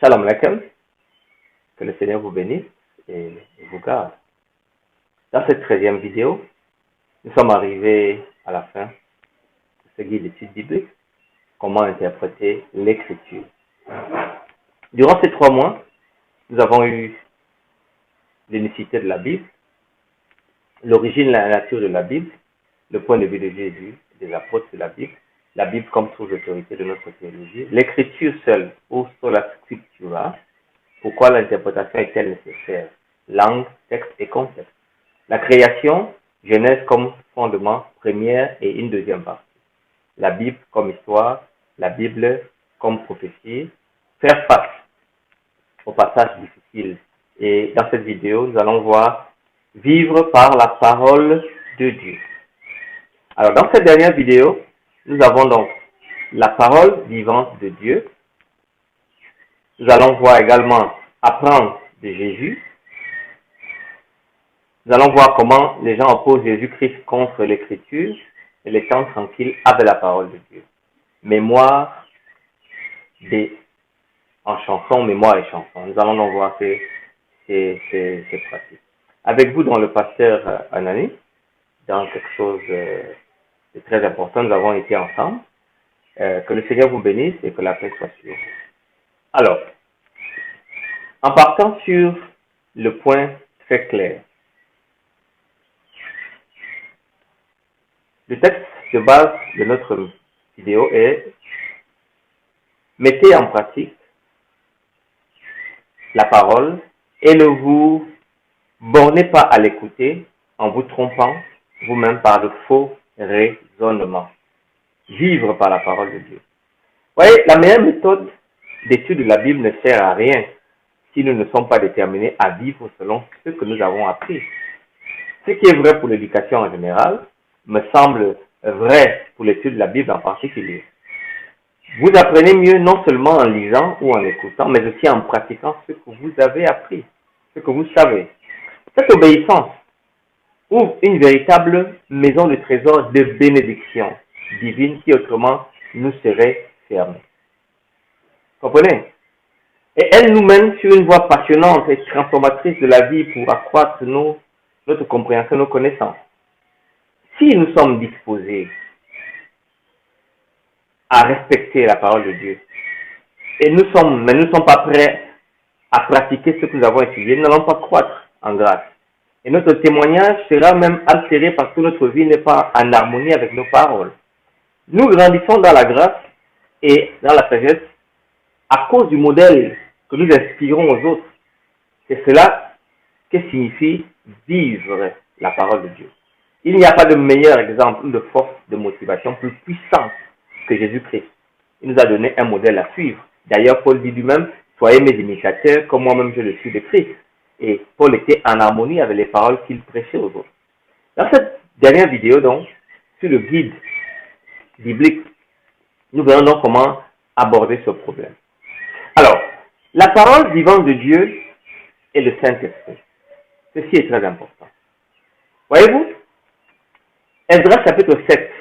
Shalom Aleichem, que le Seigneur vous bénisse et vous garde. Dans cette 13e vidéo, nous sommes arrivés à la fin de ce guide d'études bibliques, comment interpréter l'écriture. Durant ces 3 mois, nous avons eu l'unicité de la Bible, l'origine et la nature de la Bible, le point de vue de Jésus, des apôtres de la Bible comme source d'autorité de notre théologie, l'écriture seule, ou sola scriptura, pourquoi l'interprétation est-elle nécessaire, langue, texte et contexte. La création, Genèse comme fondement, première et une deuxième partie. La Bible comme histoire, la Bible comme prophétie, faire face aux passages difficiles. Et dans cette vidéo, nous allons voir vivre par la parole de Dieu. Alors, dans cette dernière vidéo, nous avons donc la parole vivante de Dieu. Nous allons voir également apprendre de Jésus. Nous allons voir comment les gens opposent Jésus-Christ contre l'écriture et les temps tranquilles avec la parole de Dieu. Mémoire en chanson, mémoire et chanson. Nous allons donc voir ces pratiques. Avec vous dans le pasteur Anani, dans quelque chose de très important, nous avons été ensemble. Que le Seigneur vous bénisse et que la paix soit sur vous. Alors, en partant sur le point très clair, le texte de base de notre vidéo est « Mettez en pratique la parole et ne vous bornez pas à l'écouter en vous trompant vous-même par de faux raisonnements. Vivre par la parole de Dieu. » Vous voyez, la meilleure méthode d'étude de la Bible ne sert à rien si nous ne sommes pas déterminés à vivre selon ce que nous avons appris. Ce qui est vrai pour l'éducation en général me semble vrai pour l'étude de la Bible en particulier. Vous apprenez mieux non seulement en lisant ou en écoutant, mais aussi en pratiquant ce que vous avez appris, ce que vous savez. Cette obéissance ouvre une véritable maison de trésor de bénédiction divine qui autrement nous serait fermée. Comprenez? Et elle nous mène sur une voie passionnante et transformatrice de la vie pour accroître notre compréhension, nos connaissances. Si nous sommes disposés à respecter la parole de Dieu, mais nous ne sommes pas prêts à pratiquer ce que nous avons étudié, nous n'allons pas croître en grâce. Et notre témoignage sera même altéré parce que notre vie n'est pas en harmonie avec nos paroles. Nous grandissons dans la grâce et dans la sagesse à cause du modèle que nous inspirons aux autres. C'est cela que signifie vivre la parole de Dieu. Il n'y a pas de meilleur exemple de force de motivation plus puissante que Jésus-Christ. Il nous a donné un modèle à suivre. D'ailleurs, Paul dit lui-même, soyez mes imitateurs comme moi-même je le suis de Christ. Et Paul était en harmonie avec les paroles qu'il prêchait aux autres. Dans cette dernière vidéo, donc, sur le guide biblique, nous verrons donc comment aborder ce problème. Alors, la parole vivante de Dieu est le Saint-Esprit. Ceci est très important. Voyez-vous, Esdras chapitre 7,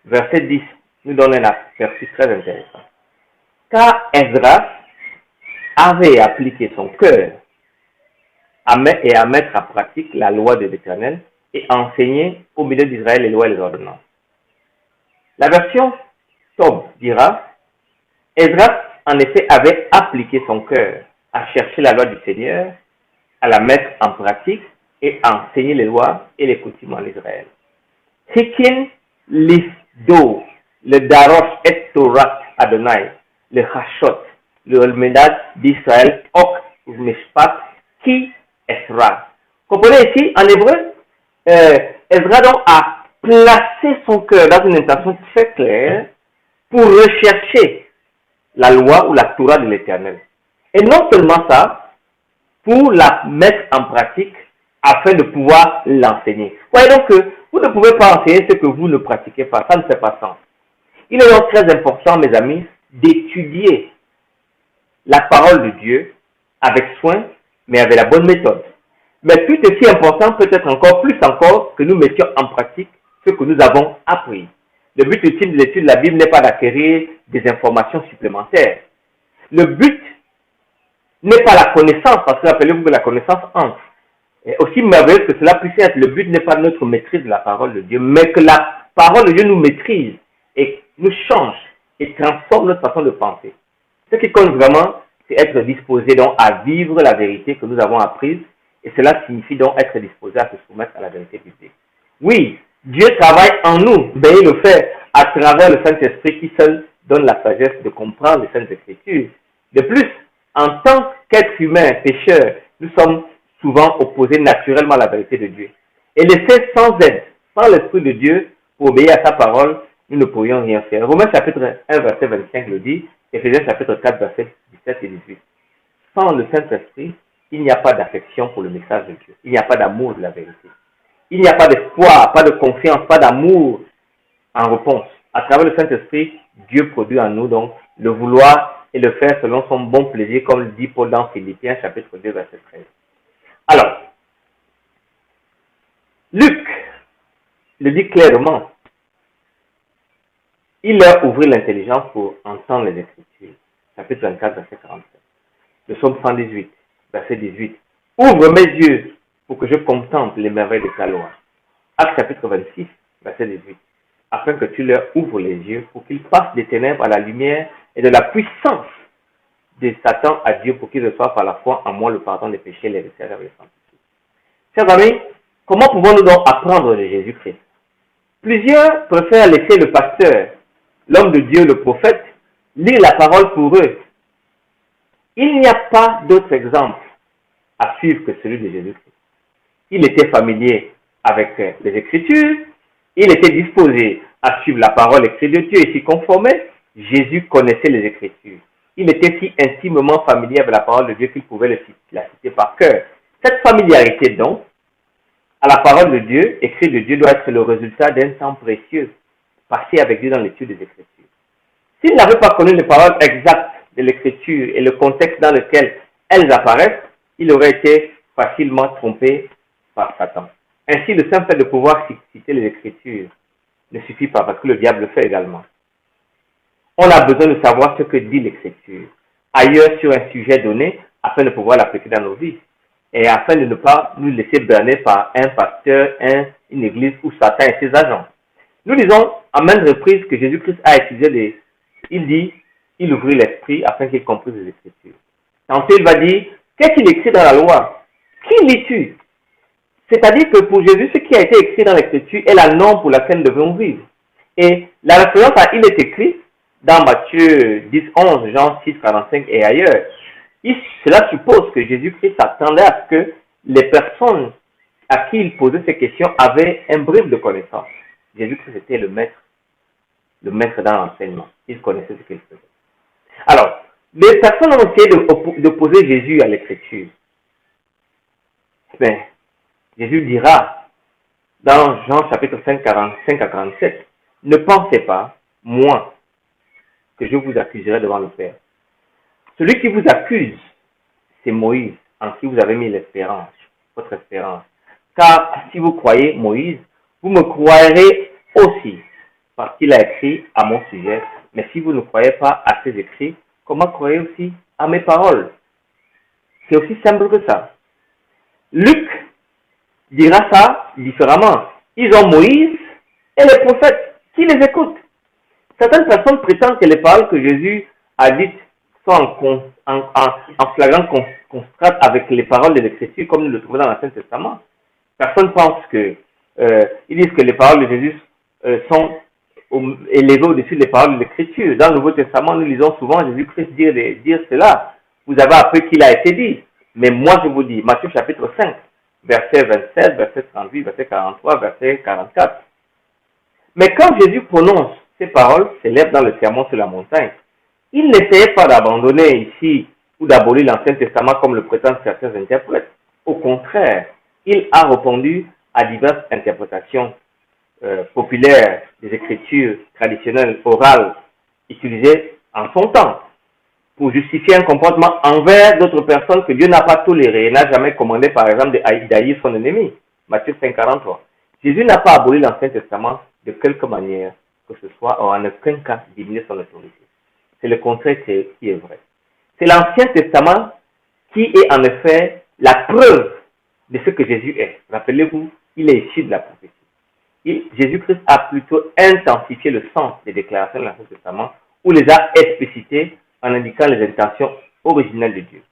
verset 10, nous donne un aperçu très intéressant. Car Esdras avait appliqué son cœur à mettre en pratique la loi de l'Éternel et à enseigner au milieu d'Israël les lois et les ordonnances. La version Tob dira, Esdras en effet avait appliqué son cœur à chercher la loi du Seigneur, à la mettre en pratique et à enseigner les lois et les coutumes en Israël. Hikin l'Ifdo, le Darosh et Torah Adonai, le Hashot, le Olmedad d'Israël, Ok Mishpat, Ki Esra. Comprenez ici, en hébreu, Esra donc a placé son cœur dans une intention très claire pour rechercher la loi ou la Torah de l'Éternel. Et non seulement ça, pour la mettre en pratique afin de pouvoir l'enseigner. Voyez donc que vous ne pouvez pas enseigner ce que vous ne pratiquez pas. Ça ne fait pas sens. Il est donc très important, mes amis, d'étudier la parole de Dieu avec soin, mais avec la bonne méthode. Mais tout aussi important, peut-être encore plus encore, que nous mettions en pratique ce que nous avons appris. Le but ultime de l'étude de la Bible n'est pas d'acquérir des informations supplémentaires. Le but n'est pas la connaissance, parce que rappelez-vous que la connaissance entre. Et aussi merveilleux que cela puisse être, le but n'est pas notre maîtrise de la parole de Dieu, mais que la parole de Dieu nous maîtrise et nous change et transforme notre façon de penser. Ce qui compte vraiment, c'est être disposé donc à vivre la vérité que nous avons apprise, et cela signifie donc être disposé à se soumettre à la vérité biblique. Oui, Dieu travaille en nous, mais il le fait à travers le Saint-Esprit qui seul donne la sagesse de comprendre les Saintes Écritures. De plus, en tant qu'être humain, pécheur, nous sommes souvent opposés naturellement à la vérité de Dieu. Et laissés sans aide, sans l'Esprit de Dieu, pour obéir à sa parole, nous ne pourrions rien faire. Romains chapitre 1, verset 25 le dit, Éphésiens chapitre 4, verset 17 et 18. Sans le Saint-Esprit, il n'y a pas d'affection pour le message de Dieu. Il n'y a pas d'amour de la vérité. Il n'y a pas d'espoir, pas de confiance, pas d'amour en réponse. À travers le Saint-Esprit, Dieu produit en nous donc le vouloir et le faire selon son bon plaisir, comme le dit Paul dans Philippiens chapitre 2, verset 13. Alors, Luc le dit clairement. Il leur ouvrit l'intelligence pour entendre les Écritures. Chapitre 24, verset 47. Le psaume 118, verset 18. Ouvre mes yeux pour que je contemple les merveilles de ta loi. Acte chapitre 26, verset 18. Afin que tu leur ouvres les yeux pour qu'ils passent des ténèbres à la lumière et de la puissance de Satan à Dieu pour qu'ils reçoivent par la foi en moi le pardon des péchés, les réserves et les sanctifiés. Chers amis, comment pouvons-nous donc apprendre de Jésus-Christ? Plusieurs préfèrent laisser le pasteur, l'homme de Dieu, le prophète, lire la parole pour eux. Il n'y a pas d'autre exemple à suivre que celui de Jésus-Christ. Il était familier avec les Écritures, il était disposé à suivre la parole écrite de Dieu et s'y conformer. Jésus connaissait les Écritures. Il était si intimement familier avec la parole de Dieu qu'il pouvait la citer par cœur. Cette familiarité donc, à la parole de Dieu, écrite de Dieu, doit être le résultat d'un temps précieux passé avec Dieu dans l'étude des Écritures. S'il n'avait pas connu les paroles exactes de l'Écriture et le contexte dans lequel elles apparaissent, il aurait été facilement trompé par Satan. Ainsi, le simple fait de pouvoir citer les Écritures ne suffit pas parce que le diable le fait également. On a besoin de savoir ce que dit l'Écriture ailleurs sur un sujet donné afin de pouvoir l'appliquer dans nos vies et afin de ne pas nous laisser berner par un pasteur, une église ou Satan et ses agents. Nous disons à maintes reprises que Jésus-Christ a utilisé il ouvrit l'esprit afin qu'il comprenne les Écritures. Tantôt il va dire, qu'est-ce qu'il écrit dans la loi? Qui lis-tu? C'est-à-dire que pour Jésus, ce qui a été écrit dans l'Écriture est la norme pour laquelle nous devons vivre. Et la référence à il est écrit dans Matthieu 10, 11, Jean 6, 45 et ailleurs. Cela suppose que Jésus-Christ s'attendait à ce que les personnes à qui il posait ces questions avaient un bref de connaissance. Jésus-Christ était le maître dans l'enseignement. Il connaissait ce qu'il faisait. Alors, les personnes ont essayé d'opposer Jésus à l'Écriture. Mais Jésus dira dans Jean chapitre 5, 45 à 47, ne pensez pas, moi, que je vous accuserai devant le Père. Celui qui vous accuse, c'est Moïse, en qui vous avez mis l'espérance, votre espérance. Car si vous croyez Moïse, vous me croirez aussi, parce qu'il a écrit à mon sujet. Mais si vous ne croyez pas à ses écrits, comment croyez aussi à mes paroles? C'est aussi simple que ça. Luc dira ça différemment. Ils ont Moïse et les prophètes qui les écoutent. Certaines personnes prétendent que les paroles que Jésus a dites sont en flagrant contraste avec les paroles de l'Écriture comme nous le trouvons dans l'Ancien Testament. Personne pense que ils disent que les paroles de Jésus sont élevées au-dessus des paroles de l'Écriture. Dans le Nouveau Testament, nous lisons souvent Jésus-Christ dire cela. Vous avez appris qu'il a été dit. Mais moi, je vous dis, Matthieu chapitre 5, verset 27, verset 38, verset 43, verset 44. Mais quand Jésus prononce ces paroles, s'élève dans le sermon sur la montagne, il n'essayait pas d'abandonner ici ou d'abolir l'Ancien Testament comme le prétendent certains interprètes. Au contraire, il a répondu à diverses interprétations populaires des Écritures traditionnelles, orales, utilisées en son temps, pour justifier un comportement envers d'autres personnes que Dieu n'a pas toléré et n'a jamais commandé, par exemple, d'haïr son ennemi. Matthieu 5, 43. Jésus n'a pas aboli l'Ancien Testament de quelque manière que ce soit, ou en aucun cas diminuer son autorité. C'est le contraire qui est vrai. C'est l'Ancien Testament qui est en effet la preuve de ce que Jésus est. Rappelez-vous, il est issu de la prophétie. Jésus-Christ a plutôt intensifié le sens des déclarations de l'Ancien Testament ou les a explicitées en indiquant les intentions originales de Dieu.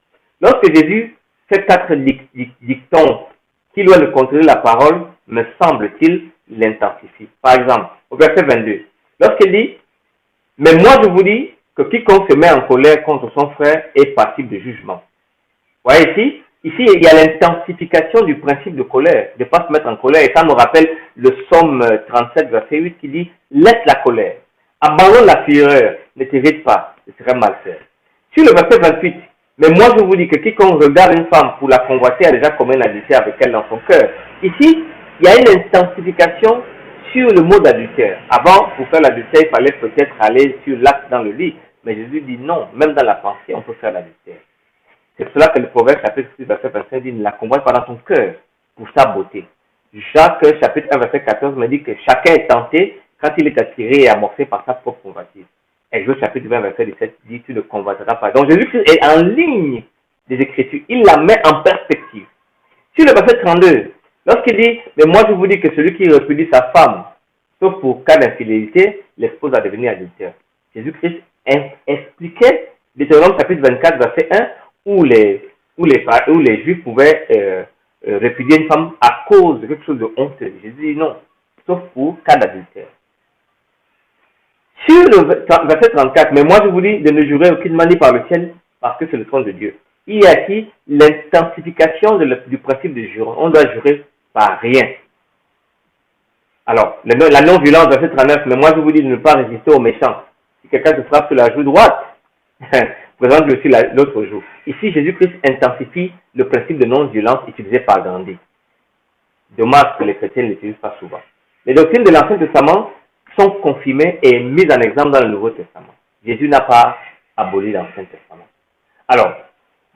Lorsque Jésus fait 4 dictons qui doivent le contrôler la parole, me semble-t-il, l'intensifie. Par exemple, au verset 22, lorsqu'il dit « Mais moi je vous dis que quiconque se met en colère contre son frère est passible de jugement. » Vous voyez ici, il y a l'intensification du principe de colère, de ne pas se mettre en colère. Et ça nous rappelle le psaume 37, verset 8 qui dit « Laisse la colère, abandonne la fureur, ne t'irrite pas, ce serait mal fait. » Sur le verset 28, « Mais moi je vous dis que quiconque regarde une femme pour la convoiter a déjà commis un adultère avec elle dans son cœur. » Ici, il y a une intensification sur le mot d'adultère. Avant, pour faire l'adultère, il fallait peut-être aller sur l'acte dans le lit. Mais Jésus dit non, même dans la pensée, on peut faire l'adultère. C'est cela que le Proverbe chapitre 6, verset 25 dit, ne la convoite pas dans ton cœur pour sa beauté. Jacques chapitre 1, verset 14 me dit que chacun est tenté quand il est attiré et amorcé par sa propre convoitise. Exode chapitre 20, verset 17 dit, tu ne convoiteras pas. Donc Jésus-Christ est en ligne des Écritures. Il la met en perspective. Sur le verset 32, lorsqu'il dit, mais moi je vous dis que celui qui repudie sa femme, sauf pour cas d'infidélité, l'expose à devenir adultère. Jésus-Christ expliquait Deutéronome chapitre 24, verset 1, où les Juifs pouvaient répudier une femme à cause de quelque chose de honteux. Jésus dit non, sauf pour cas d'adultère. Sur le verset 34, mais moi je vous dis de ne jurer aucunement ni par le ciel, parce que c'est le trône de Dieu. Il y a ici l'intensification du principe de jurer. On doit jurer par rien. Alors, la non-violence, verset 39, mais moi je vous dis de ne pas résister aux méchants. Si quelqu'un se frappe sur la joue droite, présente aussi l'autre joue. Ici, Jésus-Christ intensifie le principe de non-violence utilisé par Gandhi. Dommage que les chrétiens ne l'utilisent pas souvent. Les doctrines de l'Ancien Testament sont confirmées et mises en exemple dans le Nouveau Testament. Jésus n'a pas aboli l'Ancien Testament. Alors,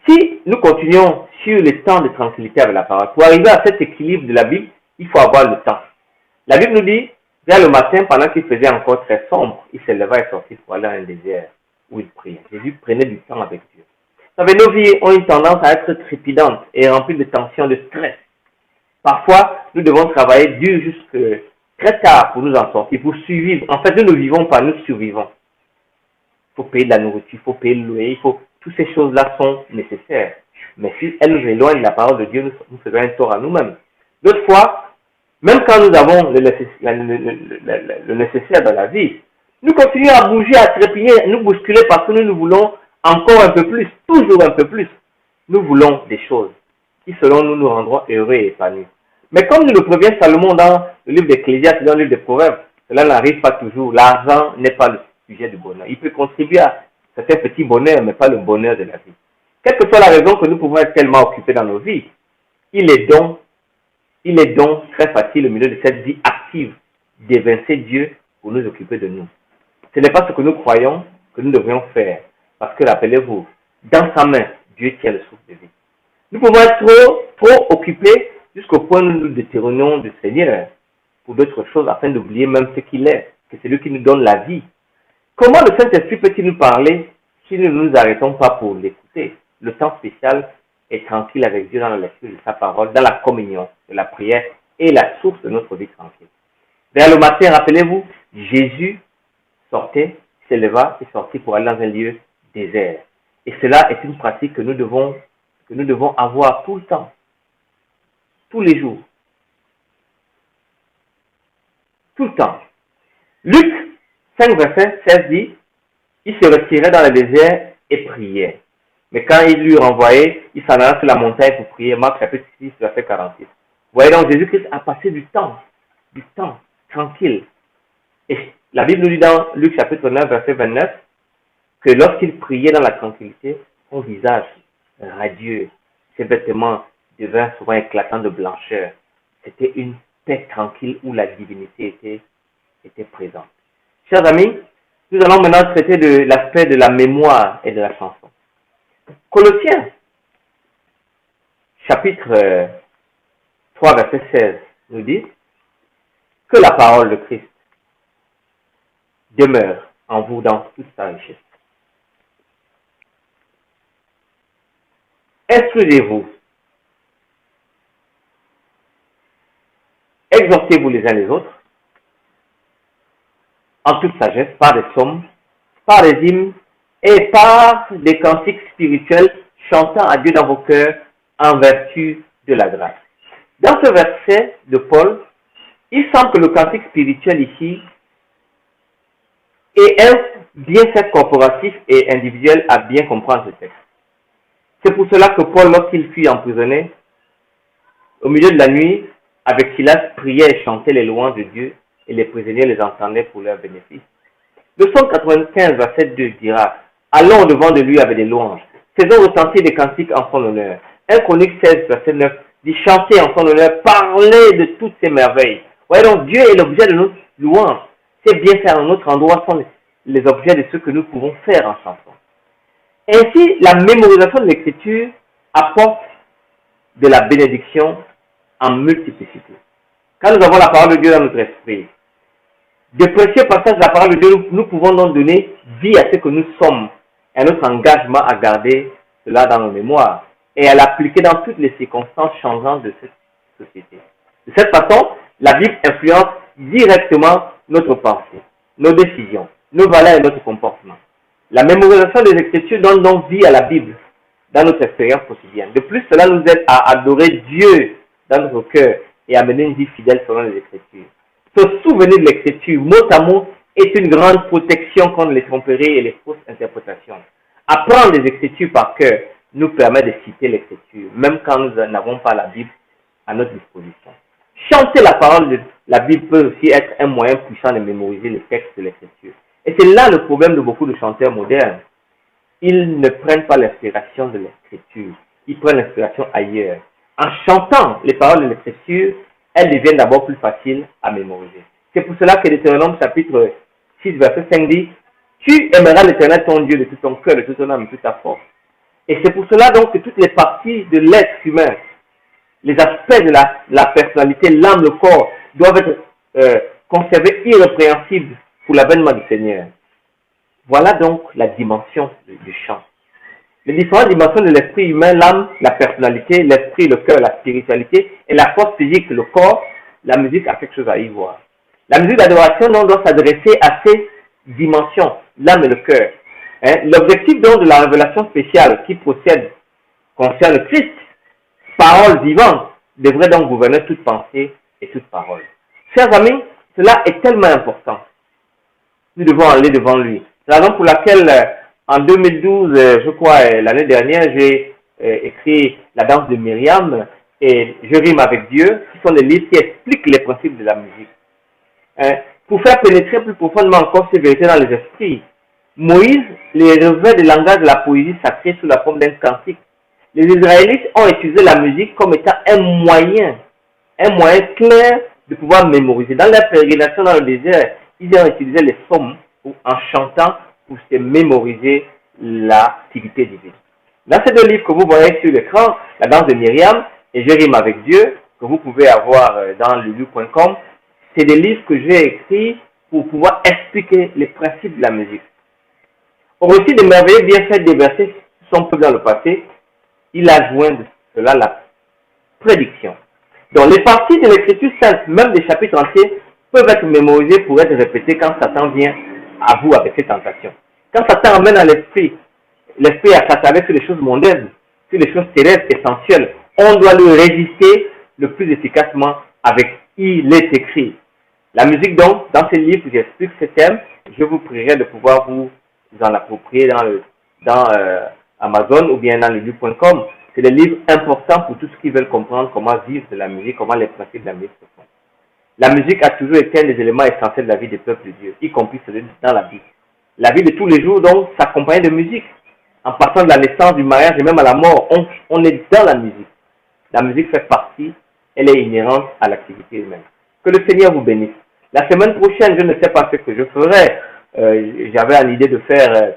si nous continuons sur les temps de tranquillité avec la parole, pour arriver à cet équilibre de la Bible, il faut avoir le temps. La Bible nous dit, vers le matin, pendant qu'il faisait encore très sombre, il se leva et sortit pour aller dans un désert où il priait. Jésus prenait du temps avec Dieu. Vous savez, nos vies ont une tendance à être trépidantes et remplies de tensions, de stress. Parfois, nous devons travailler dur jusqu'à très tard pour nous en sortir, pour survivre. En fait, nous ne vivons pas, nous survivons. Il faut payer de la nourriture, il faut payer le loyer, toutes ces choses-là sont nécessaires. Mais si elles nous éloignent de la parole de Dieu, nous faisons un tort à nous-mêmes. D'autres fois, même quand nous avons le nécessaire dans la vie, nous continuons à bouger, à trépigner, nous bousculer parce que nous voulons encore un peu plus, toujours un peu plus. Nous voulons des choses qui, selon nous, nous rendront heureux et épanouis. Mais comme nous le prévient Salomon dans le livre d'Ecclésiaste et dans le livre des Proverbes, cela n'arrive pas toujours. L'argent n'est pas le sujet du bonheur. Il peut contribuer à certains petits bonheurs, mais pas le bonheur de la vie. Quelle que soit la raison que nous pouvons être tellement occupés dans nos vies, il est donc très facile au milieu de cette vie active d'évincer Dieu pour nous occuper de nous. Ce n'est pas ce que nous croyons que nous devrions faire. Parce que rappelez-vous, dans sa main, Dieu tient le souffle de vie. Nous pouvons être trop occupés jusqu'au point où nous nous détournons du Seigneur pour d'autres choses afin d'oublier même ce qu'il est, que c'est lui qui nous donne la vie. Comment le Saint-Esprit peut-il nous parler si nous ne nous arrêtons pas pour l'écouter? Le temps spécial est tranquille avec Dieu dans la lecture de sa parole, dans la communion, de la prière et la source de notre vie tranquille. Vers le matin, rappelez-vous, Jésus sortait, s'éleva et sortit pour aller dans un lieu désert. Et cela est une pratique que nous devons avoir tout le temps, tous les jours, tout le temps. Luc 5, verset 16 dit, il se retirait dans le désert et priait. Mais quand il lui renvoyait, il s'en allait sur la montagne pour prier. Marc chapitre 6, verset 46. Vous voyez donc, Jésus-Christ a passé du temps tranquille. Et la Bible nous dit dans Luc chapitre 9, verset 29, que lorsqu'il priait dans la tranquillité, son visage radieux, ses vêtements devinrent souvent éclatants de blancheur. C'était une paix tranquille où la divinité était présente. Chers amis, nous allons maintenant traiter de l'aspect de la mémoire et de la chanson. Colossiens, chapitre 3, verset 16, nous dit que la parole de Christ demeure en vous dans toute sa richesse. Instruisez-vous, exhortez-vous les uns les autres, en toute sagesse, par des psaumes, par des hymnes et par des cantiques spirituels chantant à Dieu dans vos cœurs en vertu de la grâce. Dans ce verset de Paul, il semble que le cantique spirituel ici est un bienfait corporatif et individuel à bien comprendre ce texte. C'est pour cela que Paul, lorsqu'il fut emprisonné, au milieu de la nuit, avec Silas, priait et chantait les louanges de Dieu et les prisonniers les entendaient pour leur bénéfice. Le psaume 95, verset 2 dira: allons devant de lui avec des louanges, faisons retentir des cantiques en son honneur. 1 Chronique 16, verset 9 dit: chantez en son honneur, parlez de toutes ses merveilles. Voyez donc, Dieu est l'objet de notre louange. Ces bienfaits en notre endroit sont les objets de ce que nous pouvons faire en chanson. Ainsi, la mémorisation de l'écriture apporte de la bénédiction en multiplicité. Quand nous avons la parole de Dieu dans notre esprit, de précieux passages de la parole de Dieu, nous pouvons donc donner vie à ce que nous sommes et à notre engagement à garder cela dans nos mémoires et à l'appliquer dans toutes les circonstances changeantes de cette société. De cette façon, la Bible influence directement notre pensée, nos décisions, nos valeurs et notre comportement. La mémorisation des Écritures donne donc vie à la Bible dans notre expérience quotidienne. De plus, cela nous aide à adorer Dieu dans notre cœur et à mener une vie fidèle selon les Écritures. Se souvenir de l'Écriture, mot à mot, est une grande protection contre les tromperies et les fausses interprétations. Apprendre les Écritures par cœur nous permet de citer l'Écriture, même quand nous n'avons pas la Bible à notre disposition. Chanter la parole de la Bible peut aussi être un moyen puissant de mémoriser les textes de l'Écriture. Et c'est là le problème de beaucoup de chanteurs modernes. Ils ne prennent pas l'inspiration de l'Écriture, ils prennent l'inspiration ailleurs. En chantant les paroles de l'Écriture, elles deviennent d'abord plus faciles à mémoriser. C'est pour cela que Deutéronome chapitre 6, verset 5 dit: tu aimeras l'Éternel ton Dieu de tout ton cœur, de toute ton âme, de toute ta force. Et c'est pour cela donc que toutes les parties de l'être humain, les aspects de la personnalité, l'âme, le corps, doivent être conservés irrépréhensibles pour l'avènement du Seigneur. Voilà donc la dimension du chant. Les différentes dimensions de l'esprit humain, l'âme, la personnalité, l'esprit, le cœur, la spiritualité et la force physique, le corps, la musique a quelque chose à y voir. La musique d'adoration donc doit s'adresser à ces dimensions, l'âme et le cœur. L'objectif donc de la révélation spéciale qui concerne le Christ, parole vivante, devrait donc gouverner toute pensée et toute parole. Chers amis, cela est tellement important. Nous devons aller devant lui. C'est la raison pour laquelle, en 2012, je crois, l'année dernière, j'ai écrit La danse de Myriam et Je rime avec Dieu, qui sont des livres qui expliquent les principes de la musique. Pour faire pénétrer plus profondément encore ces vérités dans les esprits, Moïse les revêt du langage de la poésie sacrée sous la forme d'un cantique. Les Israélites ont utilisé la musique comme étant un moyen clair de pouvoir mémoriser. Dans leur pérégrination dans le désert, ils ont utilisé les psaumes en chantant pour se mémoriser l'activité divine. Dans ces deux livres que vous voyez sur l'écran, La danse de Myriam et Je rime avec Dieu, que vous pouvez avoir dans lulu.com, c'est des livres que j'ai écrits pour pouvoir expliquer les principes de la musique. Au récit des merveilleux bienfaits déversés son peuple dans le passé, il a joint de cela la prédiction. Donc les parties de l'écriture sainte, même des chapitres entiers, peuvent être mémorisées pour être répétées quand Satan vient à vous avec ses tentations. Quand Satan amène à l'esprit à s'attarder sur les choses mondaines, sur les choses terrestres et sensuelles, on doit lui résister le plus efficacement avec il est écrit. La musique donc, dans ces livres où j'explique ce thème, je vous prierai de pouvoir vous en approprier dans Amazon ou bien dans lulu.com. C'est des livres importants pour tous ceux qui veulent comprendre comment vivre de la musique, comment les principes de la musique se font. La musique a toujours été un des éléments essentiels de la vie des peuples de Dieu, y compris celui dans la Bible. La vie de tous les jours, donc, s'accompagne de musique. En partant de la naissance, du mariage et même à la mort, on est dans la musique. La musique fait partie, elle est inhérente à l'activité humaine. Que le Seigneur vous bénisse. La semaine prochaine, je ne sais pas ce que je ferai. J'avais l'idée de faire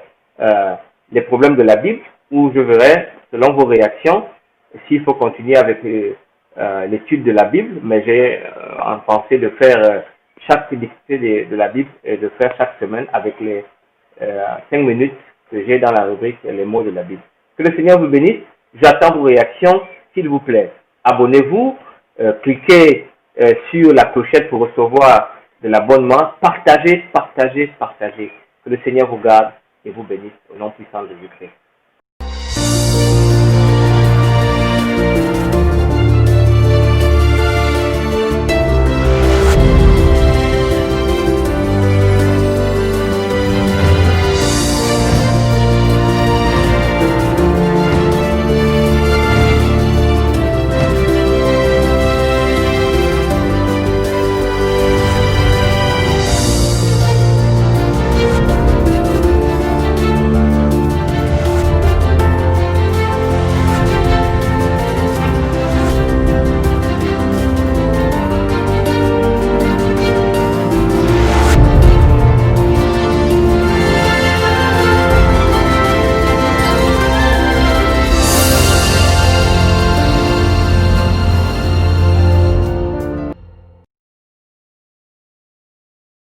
les problèmes de la Bible, où je verrai, selon vos réactions, s'il faut continuer avec l'étude de la Bible, mais j'ai en pensée de faire chaque dictée de la Bible et de faire chaque semaine avec les 5 minutes que j'ai dans la rubrique les mots de la Bible. Que le Seigneur vous bénisse. J'attends vos réactions, s'il vous plaît. Abonnez-vous, cliquez sur la clochette pour recevoir de l'abonnement. Partagez, partagez, partagez. Que le Seigneur vous garde et vous bénisse au nom puissant de Jésus-Christ.